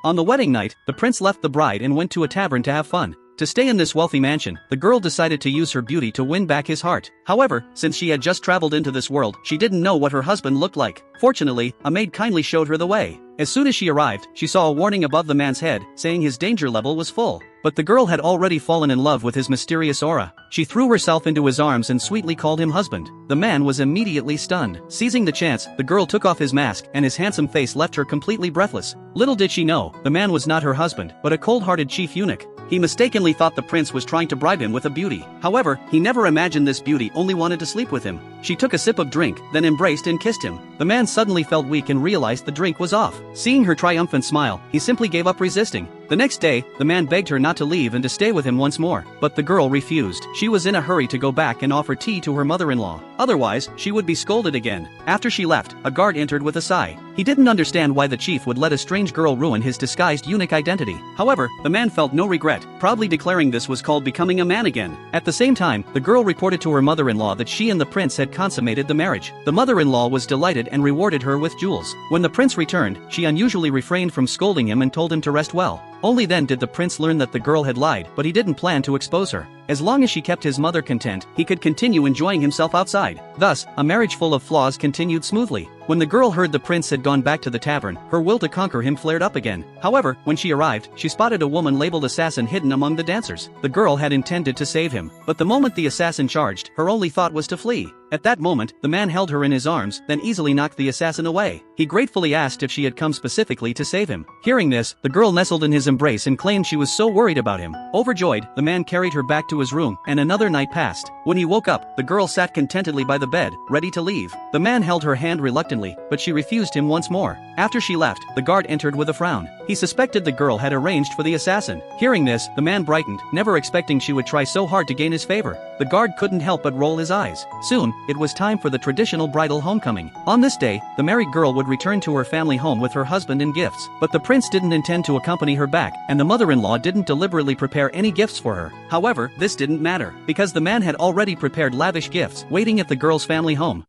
On the wedding night, the prince left the bride and went to a tavern to have fun. To stay in this wealthy mansion, the girl decided to use her beauty to win back his heart. However, since she had just traveled into this world, she didn't know what her husband looked like. Fortunately, a maid kindly showed her the way. As soon as she arrived, she saw a warning above the man's head, saying his danger level was full. But the girl had already fallen in love with his mysterious aura. She threw herself into his arms and sweetly called him husband. The man was immediately stunned. Seizing the chance, the girl took off his mask, and his handsome face left her completely breathless. Little did she know, the man was not her husband, but a cold-hearted chief eunuch. He mistakenly thought the prince was trying to bribe him with a beauty. However, he never imagined this beauty only wanted to sleep with him. She took a sip of drink, then embraced and kissed him. The man suddenly felt weak and realized the drink was off. Seeing her triumphant smile, he simply gave up resisting. The next day, the man begged her not to leave and to stay with him once more. But the girl refused. She was in a hurry to go back and offer tea to her mother-in-law. Otherwise, she would be scolded again. After she left, a guard entered with a sigh. He didn't understand why the chief would let a strange girl ruin his disguised eunuch identity. However, the man felt no regret, proudly declaring this was called becoming a man again. At the same time, the girl reported to her mother-in-law that she and the prince had consummated the marriage. The mother-in-law was delighted and rewarded her with jewels. When the prince returned, she unusually refrained from scolding him and told him to rest well. Only then did the prince learn that the girl had lied, but he didn't plan to expose her. As long as she kept his mother content, he could continue enjoying himself outside. Thus, a marriage full of flaws continued smoothly. When the girl heard the prince had gone back to the tavern, her will to conquer him flared up again. However, when she arrived, she spotted a woman labeled assassin hidden among the dancers. The girl had intended to save him, but the moment the assassin charged, her only thought was to flee. At that moment, the man held her in his arms, then easily knocked the assassin away. He gratefully asked if she had come specifically to save him. Hearing this, the girl nestled in his embrace and claimed she was so worried about him. Overjoyed, the man carried her back to his room, and another night passed. When he woke up, the girl sat contentedly by the bed, ready to leave. The man held her hand reluctantly, but she refused him once more. After she left, the guard entered with a frown. He suspected the girl had arranged for the assassin. Hearing this, the man brightened, never expecting she would try so hard to gain his favor. The guard couldn't help but roll his eyes. Soon, it was time for the traditional bridal homecoming. On this day, the married girl would return to her family home with her husband and gifts. But the prince didn't intend to accompany her back, and the mother-in-law didn't deliberately prepare any gifts for her. However, this didn't matter, because the man had already prepared lavish gifts waiting at the girl's family home.